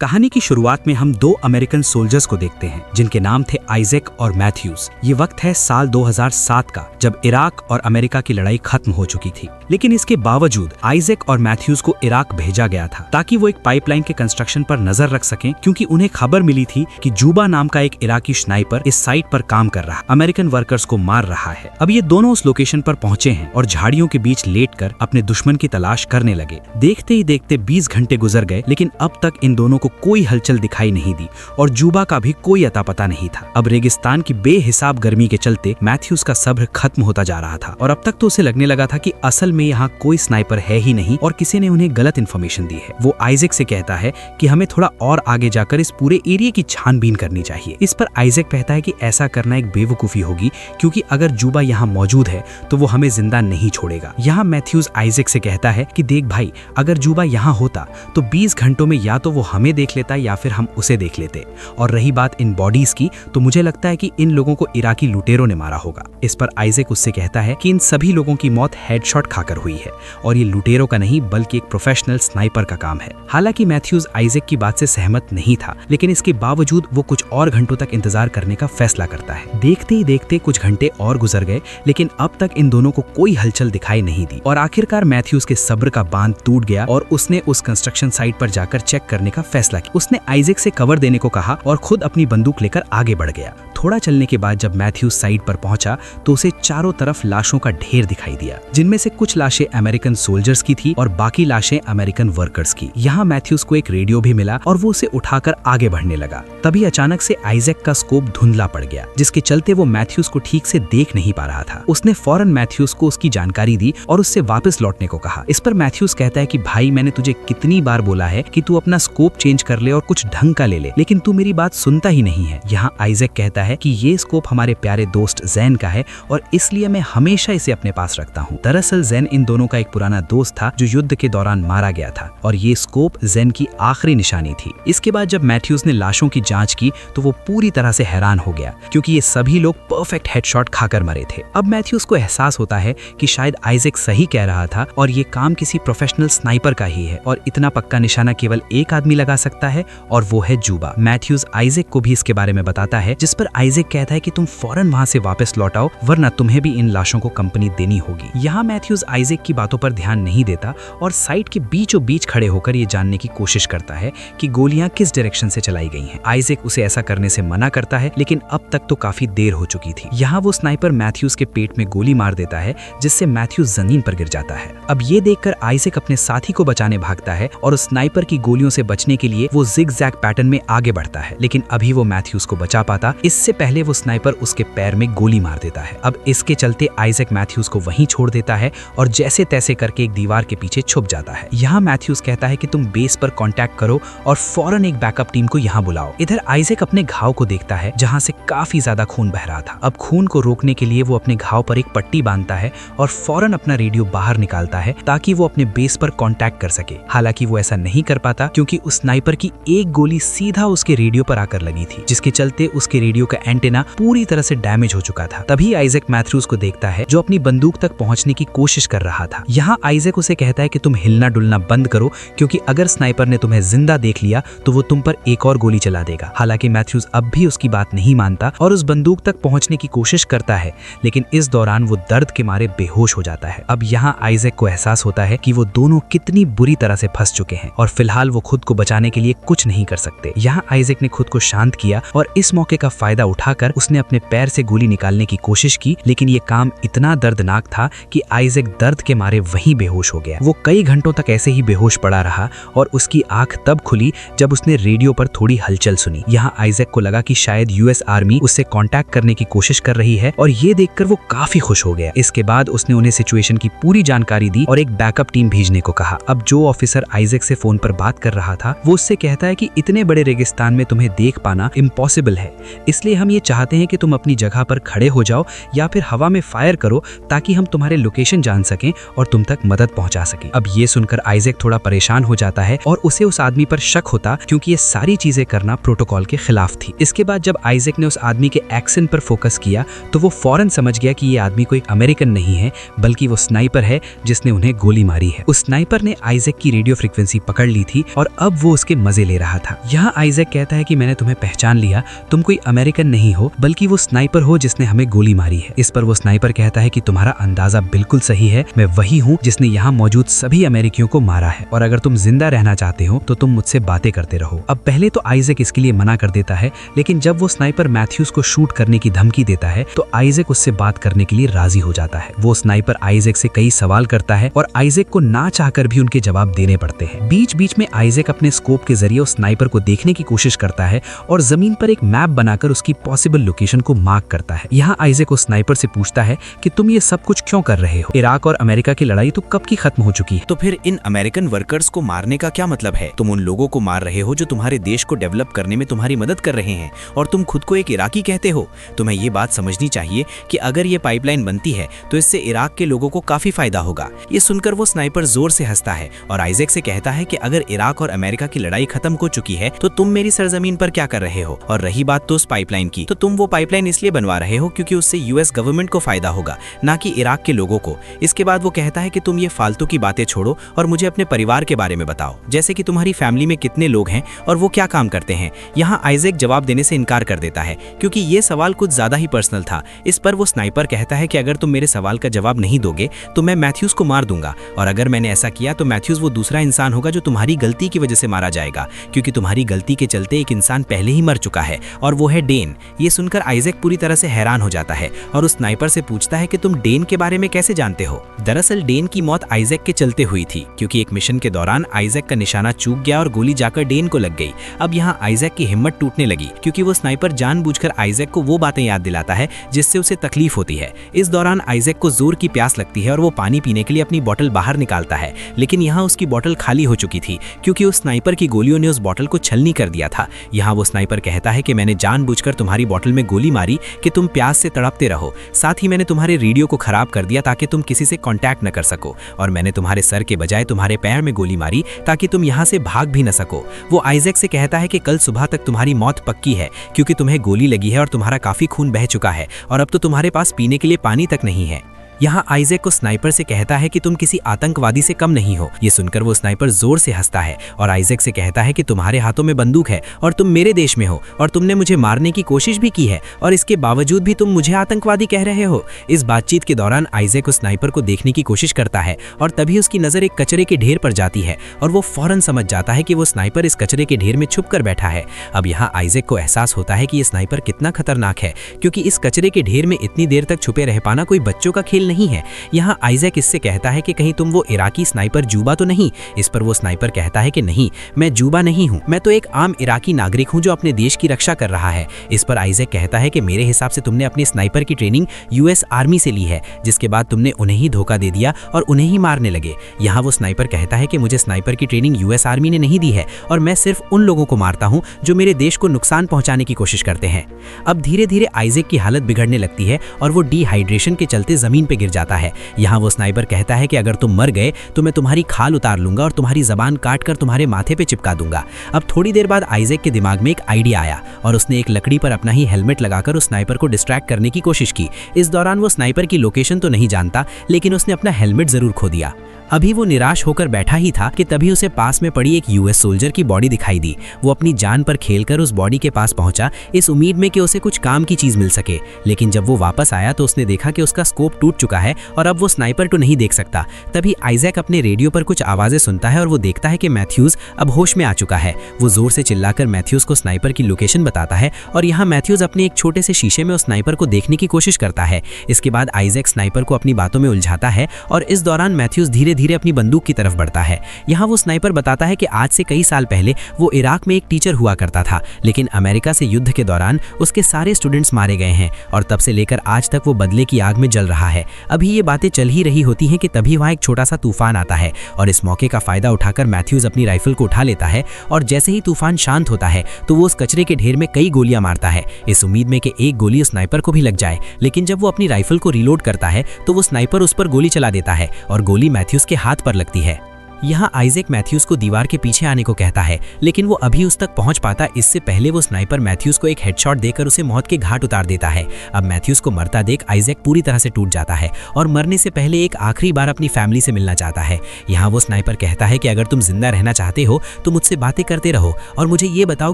कहानी की शुरुआत में हम दो अमेरिकन सोल्जर्स को देखते हैं जिनके नाम थे आइजैक और मैथ्यूज। ये वक्त है साल 2007 का, जब इराक और अमेरिका की लड़ाई खत्म हो चुकी थी। लेकिन इसके बावजूद आइजैक और मैथ्यूज को इराक भेजा गया था ताकि वो एक पाइपलाइन के कंस्ट्रक्शन पर नजर रख सकें, क्योंकि उन्हें खबर मिली थी कि जूबा नाम का एक इराकी स्नाइपर इस साइट पर काम कर रहा, अमेरिकन वर्कर्स को मार रहा है। अब ये दोनों उस लोकेशन पर पहुंचे हैं और झाड़ियों के बीच लेटकर अपने दुश्मन की तलाश करने लगे। देखते ही देखते 20 घंटे गुजर गए, लेकिन अब तक इन दोनों को कोई हलचल दिखाई नहीं दी और जूबा का भी कोई अता पता नहीं था। अब रेगिस्तान की बेहिसाब गर्मी के चलते मैथ्यूज का सब्र खत्म होता जा रहा था और अब तक तो उसे लगने लगा था कि असल में यहाँ कोई स्नाइपर है ही नहीं और किसी ने उन्हें गलत इन्फॉर्मेशन दी है। वो आइजैक से कहता है कि हमें थोड़ा और आगे जाकर इस पूरे एरिया की छानबीन करनी चाहिए। इस पर आइजैक कहता है कि ऐसा करना एक बेवकूफी होगी, क्योंकि अगर जूबा यहाँ मौजूद है तो वो हमें जिंदा नहीं छोड़ेगा। यहाँ मैथ्यूज आइजैक से कहता है कि देख भाई, अगर जूबा यहाँ होता तो 20 घंटों में या तो वो हमें देख लेता या फिर हम उसे देख लेते। और रही बात इन बॉडीज की, तो मुझे लगता है कि इन लोगों को इराकी लुटेरों ने मारा होगा। इस पर आइजैक उससे कहता है कि इन सभी लोगों की मौत हेडशॉट खाकर हुई है और ये लुटेरों का नहीं बल्कि एक प्रोफेशनल स्नाइपर का काम है। हालांकि मैथ्यूज आइजैक की बात से सहमत नहीं था, लेकिन इसके बावजूद वो कुछ और घंटों तक इंतजार करने का फैसला करता है। देखते ही देखते कुछ घंटे और गुजर गए, लेकिन अब तक इन दोनों को कोई हलचल दिखाई नहीं दी और आखिरकार मैथ्यूज के सब्र का बांध टूट गया और उसने उस कंस्ट्रक्शन साइट पर जाकर चेक करने का फैसला किया। उसने आइजैक से कवर देने को कहा और खुद अपनी बंदूक लेकर आगे बढ़ गया। थोड़ा चलने के बाद जब मैथ्यूज साइट पर पहुंचा तो उसे चारों तरफ लाशों का ढेर दिखाई दिया, जिनमें से कुछ लाशें अमेरिकन सोल्जर्स की थी और बाकी लाशें अमेरिकन वर्कर्स की। यहाँ मैथ्यूज को एक रेडियो भी मिला और वो उसे उठाकर आगे बढ़ने लगा। तभी अचानक से आइजैक का स्कोप धुंधला पड़ गया, जिसके चलते वो मैथ्यूज को ठीक से देख नहीं पा रहा था। उसने फौरन मैथ्यूज को उसकी जानकारी दी और उससे वापस लौटने को कहा। इस पर मैथ्यूज कहता है कि भाई, मैंने तुझे कितनी बार बोला है कि तू अपना स्कोप चेंज कर ले और कुछ ढंग का ले ले, लेकिन तू मेरी बात सुनता ही नहीं है। यहाँ आइजैक कहता है कि ये स्कोप हमारे प्यारे दोस्त जैन का है और इसलिए मैं हमेशा इसे अपने पास रखता हूँ। दरअसल जैन इन दोनों का एक पुराना दोस्त था जो युद्ध के दौरान मारा गया था और ये स्कोप जैन की आखिरी निशानी थी। इसके बाद जब मैथ्यूज ने लाशों की जांच की तो वो पूरी तरह से हैरान हो गया, क्योंकि ये सभी लोग परफेक्ट हेडशॉट खाकर मरे थे। अब मैथ्यूज को एहसास होता है कि शायद आइजैक सही कह रहा था और ये काम किसी प्रोफेशनल स्नाइपर का ही है और इतना पक्का निशाना केवल एक आदमी लगा सकता है और वो है जूबा। मैथ्यूज आइजैक को भी इसके बारे में बताता है, जिस पर आइजैक कहता है कि तुम फौरन वहां से वापस लौट आओ, वरना तुम्हें भी इन लाशों को कंपनी देनी होगी। यहाँ मैथ्यूज आइजैक की बातों पर ध्यान नहीं देता और साइट के बीचों बीच खड़े होकर ये जानने की कोशिश करता है कि गोलियां किस डायरेक्शन से चलाई गई हैं। आइजैक उसे ऐसा करने से मना करता है, लेकिन अब तक तो काफी देर हो चुकी थी। यहाँ वो स्नाइपर मैथ्यूज के पेट में गोली मार देता है, जिससे मैथ्यूज जमीन पर गिर जाता है। अब ये देखकर आइजैक अपने साथी को बचाने भागता है और उस स्नाइपर की गोलियों से बचने के लिए वो जिग-जैग पैटर्न में आगे बढ़ता है, लेकिन अभी वो मैथ्यूज को बचा पाता, इससे पहले वो स्नाइपर उसके पैर में गोली मार देता है। अब इसके चलते आइजैक मैथ्यूज को वहीं छोड़ देता है और जैसे तैसे करके एक दीवार के पीछे छुप जाता है। यहाँ मैथ्यूज कहता है कि तुम बेस पर कांटेक्ट करो और फौरन एक बैकअप टीम को यहाँ बुलाओ। इधर आइजैक अपने घाव को देखता है, जहाँ से काफी ज्यादा खून बह रहा था। अब खून को रोकने के लिए वो अपने घाव पर एक पट्टी बांधता है और फौरन अपना रेडियो बाहर निकालता है ताकि वो अपने बेस पर कांटेक्ट कर सके। हालांकि वो ऐसा नहीं कर पाता, क्योंकि उस स्नाइपर की एक गोली सीधा उसके रेडियो पर आकर लगी थी, जिसके चलते उसके रेडियो का एंटेना पूरी तरह से डैमेज हो चुका था। तभी आइजैक मैथ्यूज को देखता है, जो अपनी बंदूक तक पहुंचने की कोशिश कर रहा था। यहाँ आइजैक उसे कहता है कि तुम हिलना डुलना बंद करो, क्योंकि अगर स्नाइपर ने तुम्हें जिंदा देख लिया तो वो तुम पर एक और गोली चला देगा। हालांकि मैथ्यूज अब भी उसकी बात नहीं मानता और उस बंदूक तक पहुंचने की कोशिश करता है, लेकिन इस दौरान वो दर्द के मारे बेहोश हो जाता है। अब यहाँ आइजैक को एहसास होता है कि वो दोनों कितनी बुरी तरह से फंस चुके हैं और फिलहाल वो खुद को बचाने के लिए कुछ नहीं कर सकते। यहाँ आइजैक ने खुद को शांत किया और इस मौके का फायदा उठाकर उसने अपने पैर से गोली निकालने की कोशिश की, लेकिन ये काम इतना दर्दनाक था कि आइजैक दर्द के मारे वहीं बेहोश हो गया। वो कई घंटों तक ऐसे ही बेहोश पड़ा रहा और उसकी आंख तब खुली जब उसने रेडियो पर थोड़ी हलचल सुनी। यहाँ आइजैक को लगा कि शायद यूएस आर्मी उससे कांटेक्ट करने की कोशिश कर रही है और ये देखकर वो काफी खुश हो गया। इसके बाद उसने उन्हें सिचुएशन की पूरी जानकारी दी और एक बैकअप टीम भेजने को कहा। अब जो ऑफिसर आइजैक से फोन पर बात कर रहा था, वो उससे कहता है कि इतने बड़े रेगिस्तान में तुम्हें देख पाना इम्पॉसिबल है, इसलिए हम ये चाहते हैं कि तुम अपनी जगह पर खड़े हो जाओ या फिर हवा में फायर करो ताकि हम तुम्हारे लोकेशन जान सकें और तुम तक मदद पहुंचा सकें। अब ये सुनकर आइजैक थोड़ा परेशान हो जाता है और उसे उस आदमी पर शक होता, क्योंकि ये सारी चीजें करना प्रोटोकॉल के खिलाफ थी। इसके बाद जब आइजैक ने उस आदमी के एक्सेंट पर फोकस किया तो वो फौरन समझ गया कि ये आदमी कोई अमेरिकन नहीं है, बल्कि वो स्नाइपर है जिसने उन्हें गोली मारी है। उस स्नाइपर ने आइजैक की रेडियो फ्रीक्वेंसी पकड़ ली थी और अब वो उसके मजे ले रहा था। यहाँ आइजैक कहता है कि मैंने तुम्हें पहचान लिया, तुम कोई अमेरिकन नहीं हो बल्कि वो स्नाइपर हो जिसने हमें गोली मारी है। इस पर वो स्नाइपर कहता है कि तुम्हारा अंदाजा बिल्कुल सही है, मैं वही हूँ जिसने यहाँ मौजूद सभी अमेरिकियों को मारा है, और अगर तुम जिंदा रहना चाहते हो तो तुम मुझसे बातें करते रहो। अब पहले तो आइजैक इसके लिए मना कर देता है, लेकिन जब वो स्नाइपर मैथ्यूज को शूट करने की धमकी देता है तो आइजैक उससे बात करने के लिए राजी हो जाता है। वो स्नाइपर आइजैक से कई सवाल करता है और आइजैक को ना चाहकर भी उनके जवाब देने पड़ते हैं। बीच बीच में आइजैक अपने स्कोप के जरिए उस स्नाइपर को देखने की कोशिश करता है और जमीन पर एक मैप बनाकर उसकी पॉसिबल लोकेशन को मार्क करता है। यहाँ आइजैक उस स्नाइपर से पूछता है कि तुम ये सब कुछ क्यों कर रहे हो? इराक और अमेरिका की लड़ाई तो कब की खत्म हो चुकी है। तो फिर इन अमेरिकन वर्कर्स को मारने का क्या मतलब है? तुम उन लोगों को मार रहे हो जो तुम्हारे देश को डेवलप करने में तुम्हारी मदद कर रहे हैं, और तुम खुद को एक इराकी कहते हो। तुम्हें ये बात समझनी चाहिए कि अगर ये पाइपलाइन बनती है तो इससे इराक के लोगों को काफी फायदा होगा। ये सुनकर वो स्नाइपर जोर से हंसता है और आइजैक से कहता है कि अगर इराक और अमेरिका की लड़ाई खत्म हो चुकी है तो तुम मेरी सरजमीन पर क्या कर रहे हो? और रही बात तो उस पाइपलाइन की, तो तुम वो पाइपलाइन इसलिए बनवा रहे हो क्योंकि उससे यूएस गवर्नमेंट को फायदा होगा, ना कि इराक के लोगों को। इसके बाद वो कहता है कि तुम ये फालतू की बातें छोड़ो और मुझे अपने परिवार के बारे में बताओ, जैसे कि तुम्हारी फैमिली में कितने लोग हैं और वो क्या काम करते हैं। यहाँ आइजैक जवाब देने से इनकार कर देता है क्योंकि ये सवाल कुछ ज्यादा ही पर्सनल था। इस पर वो स्नाइपर कहता है कि अगर तुम मेरे सवाल का जवाब नहीं दोगे तो मैं मैथ्यूज को मार दूंगा, और अगर मैंने ऐसा किया तो मैथ्यूज वो दूसरा इंसान होगा जो तुम्हारी गलती की वजह से मारा जाएगा, क्योंकि तुम्हारी गलती के चलते एक इंसान पहले ही मर चुका है और वो है डेन। ये सुनकर आइजैक पूरी तरह से हैरान हो जाता है और उस स्नाइपर से पूछता है कि तुम डेन के बारे में कैसे जानते हो? दरअसल डेन की मौत आइजैक के चलते हुई थी, क्योंकि एक मिशन के दौरान आइजैक का निशाना चूक गया और गोली जाकर डेन को लग गई। अब यहाँ आइजैक की हिम्मत टूटने लगी क्योंकि वो स्नाइपर जानबूझकर आइजैक को वो बातें याद दिलाता है जिससे उसे तकलीफ होती है। इस दौरान आइजैक को जोर की प्यास लगती है और वो पानी पीने के लिए अपनी बोतल बाहर निकालता है, लेकिन यहाँ उसकी बोतल खाली हो चुकी थी क्योंकि उस स्नाइपर की गोलियों ने उस बोतल को छलनी कर दिया था। यहाँ वो स्नाइपर कहता है कि मैंने जानबूझकर तुम्हारी बोतल में गोली मारी कि तुम प्यास से तड़पते रहो, साथ ही मैंने तुम्हारे रेडियो को खराब कर दिया ताकि तुम किसी से कांटेक्ट न कर सको, और मैंने तुम्हारे सर के बजाय तुम्हारे पैर में गोली मारी ताकि तुम यहाँ से भाग भी न सको। वो आइजैक से कहता है कि कल सुबह तक तुम्हारी मौत पक्की है क्योंकि तुम्हें गोली लगी है और तुम्हारा काफी खून बह चुका है और अब तो तुम्हारे पास पीने के लिए पानी तक नहीं है। यहाँ आइजैक को स्नाइपर से कहता है कि तुम किसी आतंकवादी से कम नहीं हो। ये सुनकर वो स्नाइपर जोर से हंसता है और आइजैक से कहता है कि तुम्हारे हाथों में बंदूक है और तुम मेरे देश में हो और तुमने मुझे मारने की कोशिश भी की है, और इसके बावजूद भी तुम मुझे आतंकवादी कह रहे हो। इस बातचीत के दौरान आइजैक उस स्नाइपर को देखने की कोशिश करता है और तभी उसकी नजर एक कचरे के ढेर पर जाती है और वो फौरन समझ जाता है कि वो स्नाइपर इस कचरे के ढेर में छुप कर बैठा है। अब यहाँ आइजैक को एहसास होता है कि ये स्नाइपर कितना खतरनाक है, क्योंकि इस कचरे के ढेर में इतनी देर तक छुपे रह पाना कोई बच्चों का खेल नहीं है। यहाँ आइजैक इससे कहता है कि कहीं तुम वो इराकी स्नाइपर जूबा तो नहीं? इस पर वो स्नाइपर कहता है कि नहीं, मैं जूबा नहीं हूँ, मैं तो एक आम इराकी नागरिक हूँ जो अपने देश की रक्षा कर रहा है। इस पर आइजैक कहता है कि मेरे हिसाब से तुमने अपने स्नाइपर की ट्रेनिंग यूएस आर्मी से ली है, जिसके बाद तुमने उन्हें ही धोखा दे दिया और उन्हें ही मारने लगे। यहाँ वो स्नाइपर कहता है कि मुझे स्नाइपर की ट्रेनिंग यूएस आर्मी ने नहीं दी है और मैं सिर्फ उन लोगों को मारता हूँ जो मेरे देश को नुकसान पहुंचाने की कोशिश करते हैं। अब धीरे धीरे आइजैक की हालत बिगड़ने लगती है और वो डिहाइड्रेशन के चलते जमीन पर गिर जाता है। यहाँ वो स्नाइपर कहता है कि अगर तुम मर गए तो मैं तुम्हारी खाल उतार लूंगा और तुम्हारी जबान काट कर तुम्हारे माथे पे चिपका दूंगा। अब थोड़ी देर बाद आइजैक के दिमाग में एक आइडिया आया और उसने एक लकड़ी पर अपना ही हेलमेट लगाकर उस स्नाइपर को डिस्ट्रैक्ट करने की कोशिश की। इस दौरान वो स्नाइपर की लोकेशन तो नहीं जानता, लेकिन उसने अपना हेलमेट जरूर खो दिया। अभी वो निराश होकर बैठा ही था कि तभी उसे पास में पड़ी एक यूएस सोल्जर की बॉडी दिखाई दी। वो अपनी जान पर खेलकर उस बॉडी के पास पहुंचा, इस उम्मीद में कि उसे कुछ काम की चीज मिल सके, लेकिन जब वो वापस आया तो उसने देखा कि उसका स्कोप टूट चुका है और अब वो स्नाइपर तो नहीं देख सकता। तभी आइजैक अपने रेडियो पर कुछ आवाजें सुनता है और वो देखता है कि मैथ्यूज अब होश में आ चुका है। वो जोर से चिल्लाकर मैथ्यूज को स्नाइपर की लोकेशन बताता है और यहाँ मैथ्यूज अपने एक छोटे से शीशे में उस स्नाइपर को देखने की कोशिश करता है। इसके बाद आइजैक स्नाइपर को अपनी बातों में उलझाता है और इस दौरान मैथ्यूज धीरे धीरे अपनी बंदूक की तरफ बढ़ता है। यहाँ वो स्नाइपर बताता है कि आज से कई साल पहले वो इराक में एक टीचर हुआ करता था, लेकिन अमेरिका से युद्ध के दौरान उसके सारे स्टूडेंट्स मारे गए हैं और तब से लेकर आज तक वो बदले की आग में जल रहा है। अभी ये बातें चल ही रही होती हैं कि तभी वहाँ एक छोटा सा तूफान आता है और इस मौके का फायदा उठाकर मैथ्यूज अपनी राइफल को उठा लेता है और जैसे ही तूफान शांत होता है तो वो उस कचरे के ढेर में कई गोलियां मारता है, इस उम्मीद में कि एक गोली उस स्नाइपर को भी लग जाए। लेकिन जब वो अपनी राइफल को रीलोड करता है तो वो स्नाइपर उस पर गोली चला देता है और गोली मैथ्यूज के हाथ पर लगती है। यहाँ आइजैक मैथ्यूज को दीवार के पीछे आने को कहता है, लेकिन वो अभी उस तक पहुंच पाता इससे पहले वो स्नाइपर मैथ्यूज को एक हेडशॉट देकर उसे मौत के घाट उतार देता है। अब मैथ्यूज को मरता देख आइजैक पूरी तरह से टूट जाता है और मरने से पहले एक आखिरी बार अपनी फैमिली से मिलना चाहता है। यहाँ वो स्नाइपर कहता है कि अगर तुम जिंदा रहना चाहते हो तो मुझसे बातें करते रहो और मुझे ये बताओ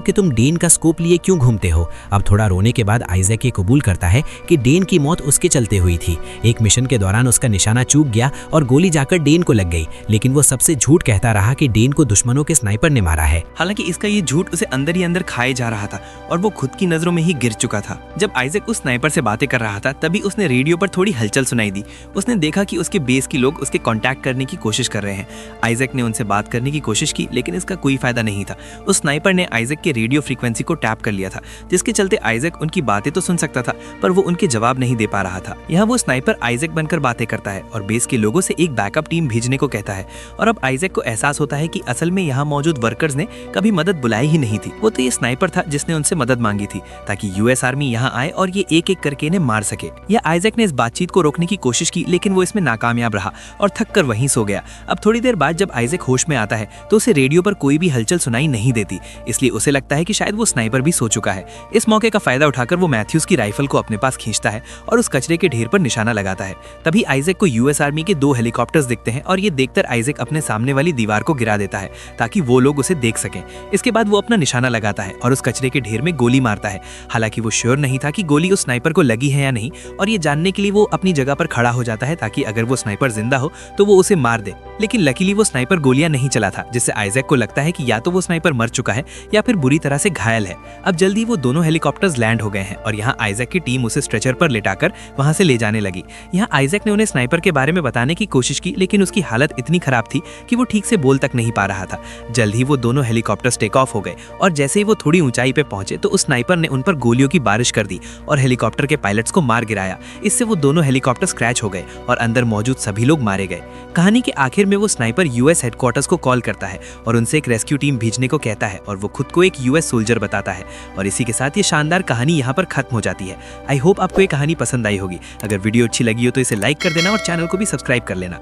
कि तुम डेन का स्कोप लिए क्यों घूमते हो। अब थोड़ा रोने के बाद आइजैक ये कबूल करता है कि डेन की मौत उसके चलते हुई थी। एक मिशन के दौरान उसका निशाना चूक गया और गोली जाकर डेन को लग गई, लेकिन वो सबसे झूठ कहता रहा कि डेन को दुश्मनों के स्नाइपर ने मारा है। हालांकि इसका ये झूठ उसे अंदर ही अंदर खाए जा रहा था और वो खुद की नजरों में ही गिर चुका था। जब आइजैक उस स्नाइपर से बातें कर रहा था तभी उसने रेडियो पर थोड़ी हलचल सुनाई दी। उसने देखा कि उसके बेस के लोग उसके कांटेक्ट करने की कोशिश कर रहे हैं। आइजैक ने उनसे बात करने की कोशिश की, लेकिन इसका कोई फायदा नहीं था। उस स्नाइपर ने आइजैक के रेडियो फ्रीक्वेंसी को टैप कर लिया था, जिसके चलते आइजैक उनकी बातें तो सुन सकता था पर वो उनके जवाब नहीं दे पा रहा था। यहाँ वो स्नाइपर आइजैक बनकर बातें करता है और बेस के लोगों से एक बैकअप टीम भेजने को कहता है। और अब आइजैक को एहसास होता है कि असल में यहाँ मौजूद वर्कर्स ने कभी मदद बुलाई ही नहीं थी। वो तो ये स्नाइपर था जिसने उनसे मदद मांगी थी ताकि यूएस आर्मी यहाँ आए और ये एक एक करके इन्हें मार सके। या आइजैक ने इस बातचीत को रोकने की कोशिश की, लेकिन वो इसमें नाकामयाब रहा और थक कर वहीं सो गया। अब थोड़ी देर बाद जब आइजैक होश में आता है तो उसे रेडियो पर कोई भी हलचल सुनाई नहीं देती, इसलिए उसे लगता है कि शायद वो स्नाइपर भी सो चुका है। इस मौके का फायदा उठाकर वो मैथ्यूज की राइफल को अपने पास खींचता है और उस कचरे के ढेर पर निशाना लगाता है। तभी आइजैक को यूएस आर्मी के 2 हेलीकॉप्टर्स दिखते हैं और ये देखकर आइजैक अपने सामने वाली दीवार को गिरा देता है ताकि वो लोग उसे देख सकें। इसके बाद वो अपना निशाना लगाता है और उस कचरे के ढेर में गोली मारता है। हालांकि वो श्योर नहीं था कि गोली उस स्नाइपर को लगी है या नहीं, और ये जानने के लिए वो अपनी जगह पर खड़ा हो जाता है ताकि अगर वो स्नाइपर जिंदा हो तो वो उसे मार दे। लेकिन लकीली वो स्नाइपर गोलियां नहीं चला था, जिससे आइजैक को लगता है कि या तो वो स्नाइपर मर चुका है या फिर बुरी तरह से घायल है। अब जल्दी वो दोनों हेलीकॉप्टर्स लैंड हो गए हैं और यहाँ आइजैक की टीम उसे स्ट्रेचर पर लेटाकर वहां से ले जाने लगी। यहाँ आइजैक ने उन्हें स्नाइपर के बारे में बताने की कोशिश की, लेकिन उसकी हालत इतनी खराब थी कि वो ठीक से बोल तक नहीं पा रहा था। जल्द ही वो दोनों हेलीकॉप्टर्स टेक ऑफ हो गए और जैसे ही वो थोड़ी ऊंचाई पे पहुंचे तो उस स्नाइपर ने उन पर गोलियों की बारिश कर दी और हेलीकॉप्टर के पायलट्स को मार गिराया। इससे वो दोनों हेलीकॉप्टर क्रैश हो गए और अंदर मौजूद सभी लोग मारे गए। कहानी के आखिर में वो स्नाइपर यूएस हेडक्वार्टर्स को कॉल करता है और उनसे एक रेस्क्यू टीम भेजने को कहता है और वो खुद को एक यूएस सोल्जर बताता है। और इसी के साथ ये शानदार कहानी यहाँ पर खत्म हो जाती है। आई होप आपको ये कहानी पसंद आई होगी। अगर वीडियो अच्छी लगी हो तो इसे लाइक कर देना और चैनल को भी सब्सक्राइब कर लेना।